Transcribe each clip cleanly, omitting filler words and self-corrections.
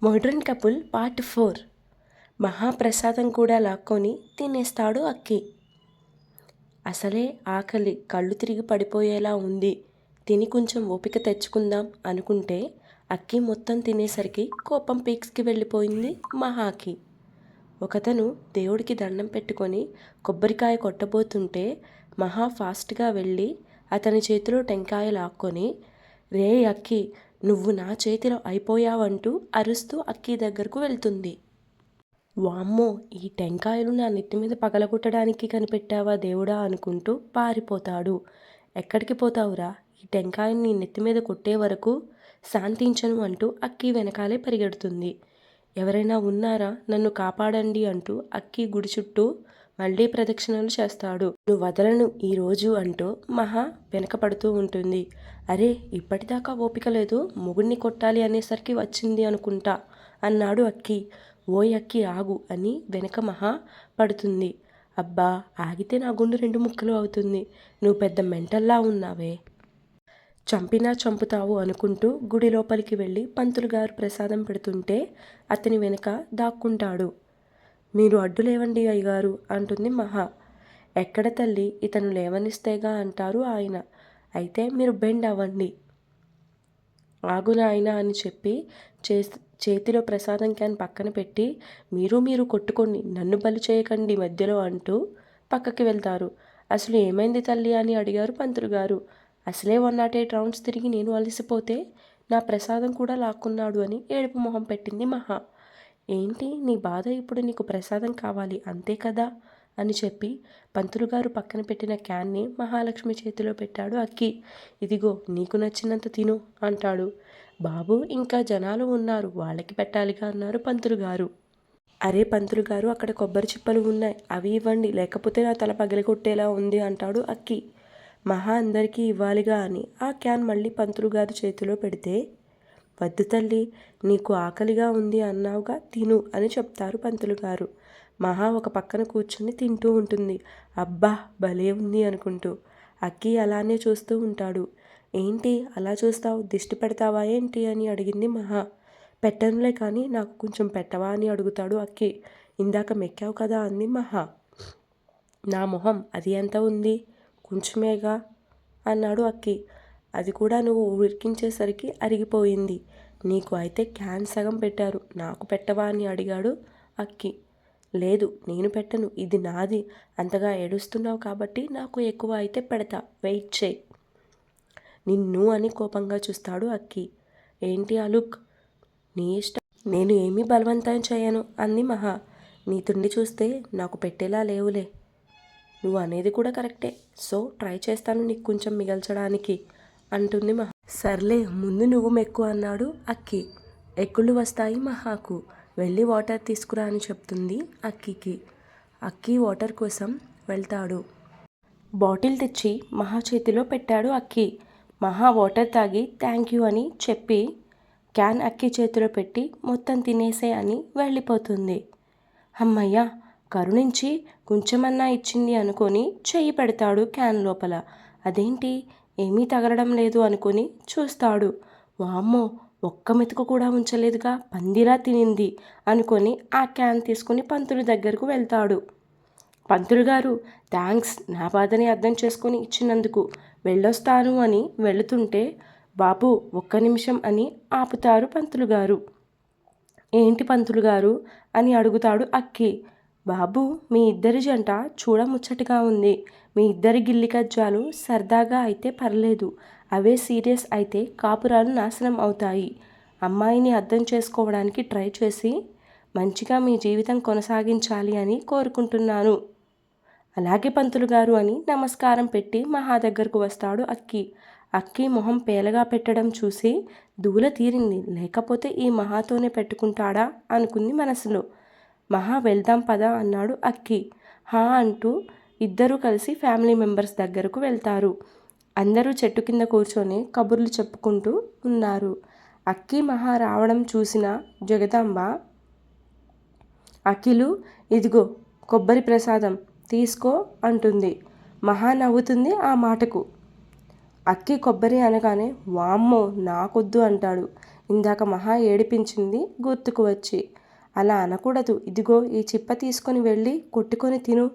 Modern couple part 4. మహాప్రసాదం కూడా లాక్కొని తినేస్తాడు అక్కి. అసలే ఆకలి కళ్ళు తిరిగి పడిపోయేలా ఉంది. తిని కొంచెం ఓపిక తెచ్చుకుందాం అనుకుంటే అక్కి మొత్తం తినేసరికి కోపం పీక్స్కి వెళ్ళిపోయింది మహాకి. ఒకతను దేవుడికి దండం పెట్టుకొని కొబ్బరికాయ కొట్టబోతుంటే మహా ఫాస్ట్గా వెళ్ళి అతని చేతిలో టెంకాయ లాక్కొని, రే అక్కి, నువ్వు నా చేతిలో అయిపోయావంటూ అరుస్తూ అక్కి దగ్గరకు వెళ్తుంది. వామ్మో, ఈ టెంకాయలు నా నెత్తి మీద పగలగొట్టడానికి కనిపెట్టావా దేవుడా అనుకుంటూ పారిపోతాడు. ఎక్కడికి పోతావురా, ఈ టెంకాయని నీ నెత్తి మీద కొట్టే వరకు శాంతించను అంటూ అక్కి వెనకాలే పరిగెడుతుంది. ఎవరైనా ఉన్నారా, నన్ను కాపాడండి అంటూ అక్కి గుడి చుట్టూ మళ్ళీ ప్రదక్షిణలు చేస్తాడు. నువ్వు వదలను ఈరోజు అంటూ మహా వెనకపడుతూ ఉంటుంది. అరే, ఇప్పటిదాకా ఓపిక లేదు, మొగుడిని కొట్టాలి అనేసరికి వచ్చింది అనుకుంటా అన్నాడు అక్కి. ఓయ్ అక్కి ఆగు అని వెనక మహా పడుతుంది. అబ్బా, ఆగితే నా గుండు 2 ముక్కలు అవుతుంది. నువ్వు పెద్ద మెంటల్లా ఉన్నావే, చంపినా చంపుతావు అనుకుంటూ గుడి లోపలికి వెళ్ళి పంతులు గారు ప్రసాదం పెడుతుంటే అతని వెనుక దాక్కుంటాడు. మీరు అడ్డు లేవండి అయ్యగారు అంటుంది మహా. ఎక్కడ తల్లి, ఇతను లేవనిస్తేగా అంటారు ఆయన. అయితే మీరు బెండ్ అవ్వండి. ఆగు నాయన అని చెప్పి చేతిలో ప్రసాదం క్యాన్ పక్కన పెట్టి, మీరు కొట్టుకోండి, నన్ను బలి చేయకండి మధ్యలో అంటూ పక్కకి వెళ్తారు. అసలు ఏమైంది తల్లి అని అడిగారు పంతులు గారు. అసలే 108 రౌండ్స్ తిరిగి నేను అలసిపోతే నా ప్రసాదం కూడా లాక్కున్నాడు అని ఏడుపు మొహం పెట్టింది మహా. ఏంటి నీ బాధ, ఇప్పుడు నీకు ప్రసాదం కావాలి అంతే కదా అని చెప్పి పంతులు గారు పక్కన పెట్టిన క్యాన్ని మహాలక్ష్మి చేతిలో పెట్టాడు అక్కి. ఇదిగో, నీకు నచ్చినంత తిను అంటాడు. బాబు, ఇంకా జనాలు ఉన్నారు, వాళ్ళకి పెట్టాలిగా అన్నారు పంతులు గారు. అరే పంతులు గారు, అక్కడ కొబ్బరి చిప్పలు ఉన్నాయి, అవి ఇవ్వండి, లేకపోతే నా తల పగిలికొట్టేలా ఉంది అంటాడు అక్కి. మహా అందరికీ ఇవ్వాలిగా అని ఆ క్యాన్ మళ్ళీ పంతులు గారు చేతిలో పెడితే, వద్దు తల్లి, నీకు ఆకలిగా ఉంది అన్నావుగా, తిను అని చెప్తారు పంతులు గారు. మహా ఒక పక్కన కూర్చుని తింటూ ఉంటుంది. అబ్బా, భలే ఉంది అనుకుంటూ. అక్కి అలానే చూస్తూ ఉంటాడు. ఏంటి అలా చూస్తావు, దిష్టి పెడతావా ఏంటి అని అడిగింది మహా. పెట్టనులే కానీ నాకు కొంచెం పెట్టవా అని అడుగుతాడు అక్కి. ఇందాక మెక్కావు కదా అంది మహా. నా మొహం అది ఎంత ఉంది, కొంచెమేగా అన్నాడు అక్కి. అది కూడా నువ్వు ఉడికించేసరికి అరిగిపోయింది. నీకు అయితే క్యాన్ సగం పెట్టారు, నాకు పెట్టవా అని అడిగాడు అక్కి. లేదు, నేను పెట్టను, ఇది నాది, అంతగా ఏడుస్తున్నావు కాబట్టి నాకు ఎక్కువ అయితే పెడతా, వెయిట్ చేయి. నిన్ను అని కోపంగా చూస్తాడు అక్కి. ఏంటి ఆ లుక్, నీ ఇష్టం, నేను ఏమీ బలవంతం చేయను అంది మహా. నీ తిండి చూస్తే నాకు పెట్టేలా లేవులే. నువ్వు అనేది కూడా కరెక్టే, సో ట్రై చేస్తాను నీకు కొంచెం మిగల్చడానికి అంటుంది మహా. సర్లే, ముందు నువ్వు మెక్కు అన్నాడు అక్కి. ఎక్కుళ్ళు వస్తాయి మహాకు. వెళ్ళి వాటర్ తీసుకురా అని చెప్తుంది అక్కికి. అక్కి వాటర్ కోసం వెళ్తాడు. బాటిల్ తెచ్చి మహా చేతిలో పెట్టాడు అక్కి. మహా వాటర్ తాగి థ్యాంక్ యూ అని చెప్పి క్యాన్ అక్కి చేతిలో పెట్టి మొత్తం తినేసే అని వెళ్ళిపోతుంది. అమ్మయ్య, కరుణించి కొంచెమన్నా ఇచ్చింది అనుకొని చెయ్యి పెడతాడు క్యాన్ లోపల. అదేంటి, ఏమీ తగలడం లేదు అనుకొని చూస్తాడు. వామ్మో, ఒక్క మెతుకు కూడా ఉంచలేదుగా, పందిలా తినింది అనుకొని ఆ క్యాన్ తీసుకుని పంతులు దగ్గరకు వెళ్తాడు. పంతులు గారు, థ్యాంక్స్, నా బాధని అర్థం చేసుకొని ఇచ్చినందుకు, వెళ్ళొస్తాను అని వెళుతుంటే, బాబు ఒక్క నిమిషం అని ఆపుతారు పంతులు గారు. ఏంటి పంతులు గారు అని అడుగుతాడు అక్కి. బాబు, మీ ఇద్దరి జంట చూడముచ్చటగా ఉంది. మీ ఇద్దరి గిల్లి కజ్జాలు సరదాగా అయితే పర్లేదు, అవే సీరియస్ అయితే కాపురాలు నాశనం అవుతాయి. అమ్మాయిని అర్థం చేసుకోవడానికి ట్రై చేసి మంచిగా మీ జీవితం కొనసాగించాలి అని కోరుకుంటున్నాను. అలాగే పంతులు గారు అని నమస్కారం పెట్టి మహా దగ్గరకు వస్తాడు అక్కి. అక్కి మొహం పేలగా పెట్టడం చూసి దూల తీరింది, లేకపోతే ఈ మహాతోనే పెట్టుకుంటాడా అనుకుంది మనసులో. మహా, వెళ్దాం పదా అన్నాడు అక్కి. హా అంటూ ఇద్దరూ కలిసి ఫ్యామిలీ మెంబర్స్ దగ్గరకు వెళ్తారు. అందరూ చెట్టు కింద కూర్చొని కబుర్లు చెప్పుకుంటూ ఉన్నారు. అక్కి మహా రావడం చూసిన జగదాంబ, అఖిలు, ఇదిగో కొబ్బరి ప్రసాదం తీసుకో అంటుంది. మహా నవ్వుతుంది ఆ మాటకు. అక్కి కొబ్బరి అనగానే వామ్మో నాకొద్దు అంటాడు. ఇందాక మహా ఏడిపించింది గుర్తుకు వచ్చి. అలా అనకూడదు, ఇదిగో ఈ చిప్ప తీసుకొని వెళ్ళి కొట్టుకొని తిను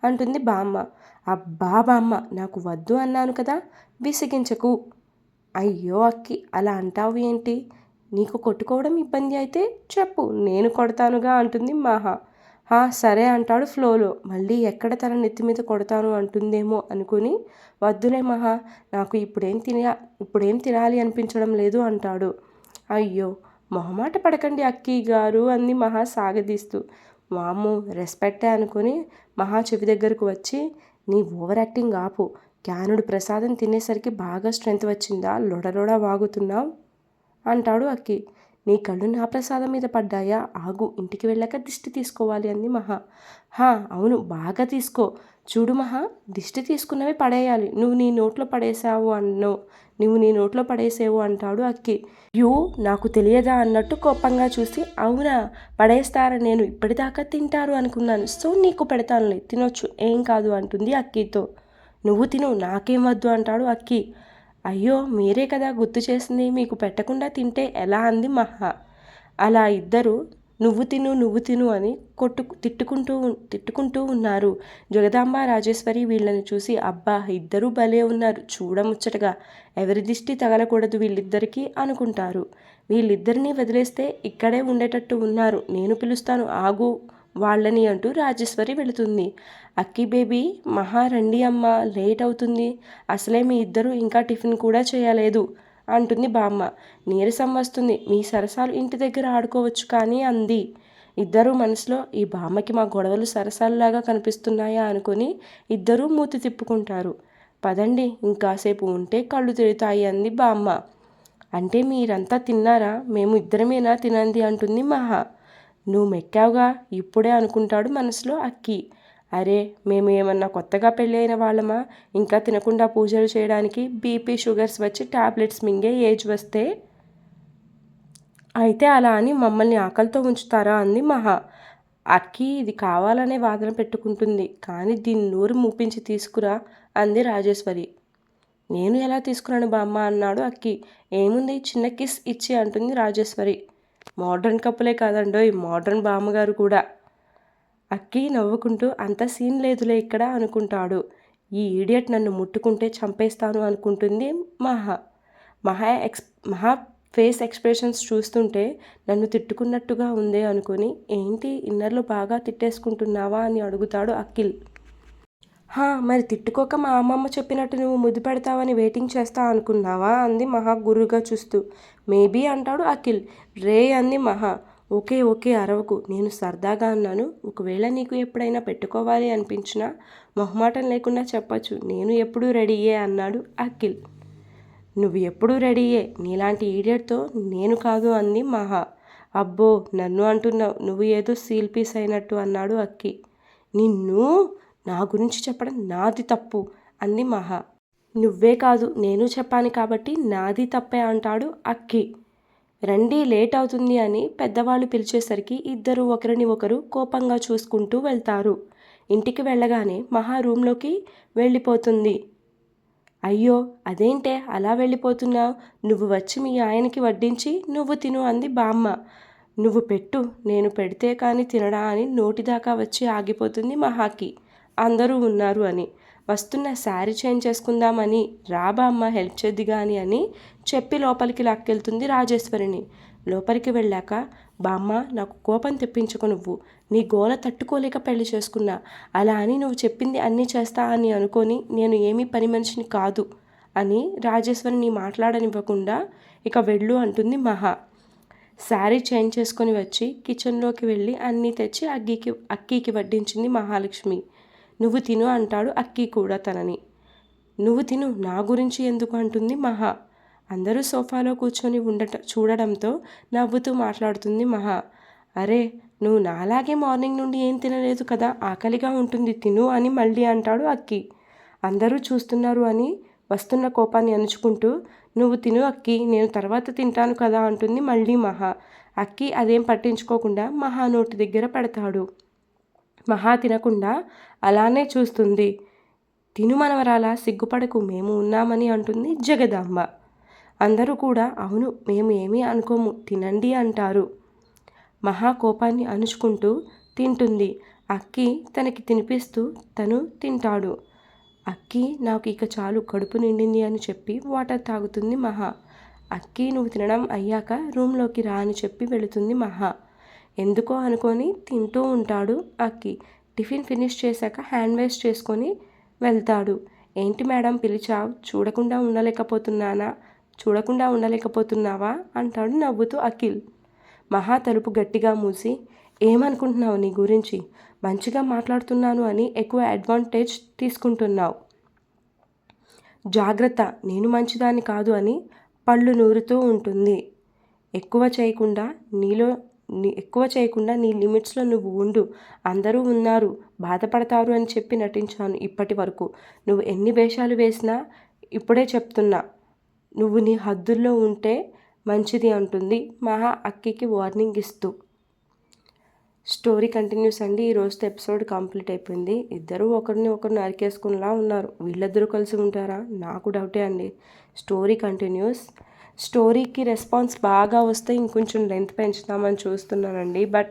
అంటుంది బామ్మ. అబ్బా బామ్మ, నాకు వద్దు అన్నాను కదా, విసిగించకు. అయ్యో అక్కి, అలా అంటావు ఏంటి? నీకు కొట్టుకోవడం ఇబ్బంది అయితే చెప్పు, నేను కొడతానుగా అంటుంది మహా. సరే అంటాడు ఫ్లోలో. మళ్ళీ ఎక్కడ తన నెత్తి మీద కొడతాను అంటుందేమో అనుకుని, వద్దులే మహా, నాకు ఇప్పుడేం తినాలి అనిపించడం లేదు అంటాడు. అయ్యో, మొహమాట పడకండి అక్కీ గారు అంది మహా సాగదీస్తూ. వామ్మో, రెస్పెక్టే అనుకుని మహా చెవి దగ్గరకు వచ్చి, నీ ఓవర్ యాక్టింగ్ ఆపు. క్యానుడు ప్రసాదం తినేసరికి బాగా స్ట్రెంత్ వచ్చిందా, లొడలొడ వాగుతున్నావు అంటాడు అక్కి. నీ కళ్ళు నా ప్రసాదం మీద పడ్డాయా, ఆగు, ఇంటికి వెళ్ళాక దిష్టి తీసుకోవాలి అంది మహా. అవును, బాగా తీసుకో. చూడు మహా, దిష్టి తీసుకున్నవి పడేయాలి, నువ్వు నీ నోట్లో పడేసేవు అంటాడు అక్కి. యూ, నాకు తెలియదా అన్నట్టు కోపంగా చూసి, అవునా, పడేస్తారా, నేను ఇప్పటిదాకా తింటారు అనుకున్నాను, సో నీకు పెడతానులే, తినొచ్చు, ఏం కాదు అంటుంది అక్కితో. నువ్వు తిను, నాకేం వద్దు అంటాడు అక్కి. అయ్యో, మీరే కదా గుర్తు చేసింది, మీకు పెట్టకుండా తింటే ఎలా అంది మహా. అలా ఇద్దరు నువ్వు తిను అని తిట్టుకుంటూ ఉన్నారు. జగదాంబ రాజేశ్వరి వీళ్ళని చూసి, అబ్బా, ఇద్దరూ భలే ఉన్నారు, చూడముచ్చటగా, ఎవరి దిష్టి తగలకూడదు వీళ్ళిద్దరికీ అనుకుంటారు. వీళ్ళిద్దరినీ వదిలేస్తే ఇక్కడే ఉండేటట్టు ఉన్నారు, నేను పిలుస్తాను ఆగు వాళ్ళని అంటూ రాజేశ్వరి వెళుతుంది. అక్కి బేబీ, మహా రండి అమ్మా, లేట్ అవుతుంది, అసలే మీ ఇద్దరు ఇంకా టిఫిన్ కూడా చేయలేదు అంటుంది బామ్మ. నీరసం వస్తుంది, మీ సరసాలు ఇంటి దగ్గర ఆడుకోవచ్చు కానీ అంది. ఇద్దరూ మనసులో, ఈ బామ్మకి మా గొడవలు సరసాలలాగా కనిపిస్తున్నాయా అనుకుని ఇద్దరూ మూతి తిప్పుకుంటారు. పదండి, ఇంకాసేపు ఉంటే కళ్ళు తిరుగుతాయి అంది బామ్మ. అంటే మీరంతా తిన్నారా, మేము ఇద్దరమేనా తినంది అంటుంది మహా. నువ్వు మెక్కావుగా ఇప్పుడే అనుకుంటాడు మనసులో అక్కి. అరే, మేము ఏమన్నా కొత్తగా పెళ్ళి అయిన వాళ్ళమా, ఇంకా తినకుండా పూజలు చేయడానికి, బీపీ షుగర్స్ వచ్చి టాబ్లెట్స్ మింగే ఏజ్ వస్తే అయితే అలా అని మమ్మల్ని ఆకలితో ఉంచుతారా అంది మహా. అక్కి ఇది కావాలనే వాదన పెట్టుకుంటుంది, కానీ దీన్ని నోరు మూపించి తీసుకురా అంది రాజేశ్వరి. నేను ఎలా తీసుకురాను బామ్మ అన్నాడు అక్కి. ఏముంది, చిన్న కిస్ ఇచ్చి అంటుంది రాజేశ్వరి. మోడ్రన్ కప్పులే కాదండోయ్, మోడ్రన్ బామ్మగారు కూడా. అక్కి నవ్వుకుంటూ, అంత సీన్ లేదులే ఇక్కడ అనుకుంటాడు. ఈ ఈడియట్ నన్ను ముట్టుకుంటే చంపేస్తాను అనుకుంటుంది మహా. మహా ఫేస్ ఎక్స్ప్రెషన్స్ చూస్తుంటే నన్ను తిట్టుకున్నట్టుగా ఉందే అనుకుని, ఏంటి ఇన్నర్లో బాగా తిట్టేసుకుంటున్నావా అని అడుగుతాడు అఖిల్. మరి తిట్టుకోక మా అమ్మమ్మ చెప్పినట్టు నువ్వు ముద్దు పెడతావని వెయిటింగ్ చేస్తా అనుకున్నావా అంది మహా గుర్రుగా చూస్తూ. మేబీ అంటాడు అఖిల్. రే అంది మహా. ఓకే అరవకు, నేను సరదాగా అన్నాను, ఒకవేళ నీకు ఎప్పుడైనా పెట్టుకోవాలి అనిపించినా మొహమాటం లేకుండా చెప్పచ్చు, నేను ఎప్పుడూ రెడీయే అన్నాడు అఖిల్. నువ్వు ఎప్పుడూ రెడీయే, నీలాంటి ఈడియట్తో నేను కాదు అంది మహా. అబ్బో, నన్ను అంటున్నావు, నువ్వు ఏదో సీల్ పీస్ అయినట్టు అన్నాడు అక్కి. నిన్ను నా గురించి చెప్పడం నాది తప్పు అంది మహా. నువ్వే కాదు, నేను చెప్పాను కాబట్టి నాది తప్పే అంటాడు అక్కి. రండి, లేట్ అవుతుంది అని పెద్దవాళ్ళు పిలిచేసరికి ఇద్దరు ఒకరిని ఒకరు కోపంగా చూసుకుంటూ వెళ్తారు. ఇంటికి వెళ్ళగానే మహా రూమ్లోకి వెళ్ళిపోతుంది. అయ్యో, అదేంటే అలా వెళ్ళిపోతున్నావు, నువ్వు వచ్చి మీ ఆయనకి వడ్డించి నువ్వు తిను అంది బామ్మ. నువ్వు పెట్టు, నేను పెడితే కానీ తినడా అని నోటిదాకా వచ్చి ఆగిపోతుంది మహాకి, అందరూ ఉన్నారు అని. వస్తున్న శారీ చేంజ్ చేసుకుందామని, రా బామ్మ హెల్ప్ చేద్ది గాని అని చెప్పి లోపలికి లాక్కెళ్తుంది రాజేశ్వరిని. లోపలికి వెళ్ళాక, బామ్మ, నాకు కోపం తెప్పించుకో, నువ్వు నీ గోల తట్టుకోలేక పెళ్లి చేసుకున్నా, అలా అని నువ్వు చెప్పింది అన్నీ చేస్తా అని అనుకొని నేను ఏమీ పని మనిషిని కాదు అని రాజేశ్వరిని మాట్లాడనివ్వకుండా, ఇక వెళ్ళు అంటుంది మహా. శారీ చేంజ్ చేసుకొని వచ్చి కిచెన్లోకి వెళ్ళి అన్నీ తెచ్చి అక్కీకి వడ్డించింది మహాలక్ష్మి. నువ్వు తిను అంటాడు అక్కి కూడా తనని. నువ్వు తిను, నా గురించి ఎందుకు అంటుంది మహా. అందరూ సోఫాలో కూర్చొని చూడడంతో నవ్వుతూ మాట్లాడుతుంది మహా. అరే, నువ్వు నాలాగే మార్నింగ్ నుండి ఏం తినలేదు కదా, ఆకలిగా ఉంటుంది, తిను అని మళ్ళీ అంటాడు అక్కి. అందరూ చూస్తున్నారు అని వస్తున్న కోపాన్ని అణుచుకుంటూ, నువ్వు తిను అక్కి, నేను తర్వాత తింటాను కదా అంటుంది మళ్ళీ మహా. అక్కి అదేం పట్టించుకోకుండా మహా నోటి దగ్గర పెడతాడు. మహా తినకుండా అలానే చూస్తుంది. తిను మనవరాలా, సిగ్గుపడకు, మేము ఉన్నామని అంటుంది జగదాంబ. అందరూ కూడా అవును మేము ఏమీ అనుకోము తినండి అంటారు. మహా కోపాన్ని అణుచుకుంటూ తింటుంది. అక్కి తనకి తినిపిస్తూ తను తింటాడు. అక్కి నాకు ఇక చాలు కడుపు నిండింది అని చెప్పి వాటర్ తాగుతుంది మహా. అక్కి నువ్వు తినడం అయ్యాక రూమ్లోకి రా అని చెప్పి వెళుతుంది మహా. ఎందుకో అనుకొని తింటూ ఉంటాడు అక్కి. టిఫిన్ ఫినిష్ చేశాక హ్యాండ్ వాష్ చేసుకొని వెళ్తాడు. ఏంటి మేడం పిలిచావు? చూడకుండా ఉండలేకపోతున్నావా అంటాడు నవ్వుతూ అఖిల్. మహా తలుపు గట్టిగా మూసి ఏమనుకుంటున్నావు నీ గురించి? మంచిగా మాట్లాడుతున్నాను అని ఎక్కువ అడ్వాంటేజ్ తీసుకుంటున్నావు. జాగ్రత్త నేను మంచిదాన్ని కాదు అని పళ్ళు నూరుతూ ఉంటుంది. ఎక్కువ చేయకుండా నీ లిమిట్స్లో నువ్వు ఉండు. అందరూ ఉన్నారు బాధపడతారు అని చెప్పి నటించాను ఇప్పటి వరకు. నువ్వు ఎన్ని వేషాలు వేసినా ఇప్పుడే చెప్తున్నా నువ్వు నీ హద్దుల్లో ఉంటే మంచిది అంటుంది మహా అక్కికి వార్నింగ్ ఇస్తూ. స్టోరీ కంటిన్యూస్ అండి. ఈరోజుతో ఎపిసోడ్ కంప్లీట్ అయిపోయింది. ఇద్దరు ఒకరిని ఒకరు నరికేసుకునేలా ఉన్నారు. వీళ్ళిద్దరూ కలిసి ఉంటారా? నాకు డౌటే అండి. Story continuous. స్టోరీకి రెస్పాన్స్ బాగా వస్తే ఇంకొంచెం లెంత్ పెంచుదామని చూస్తున్నానండి. బట్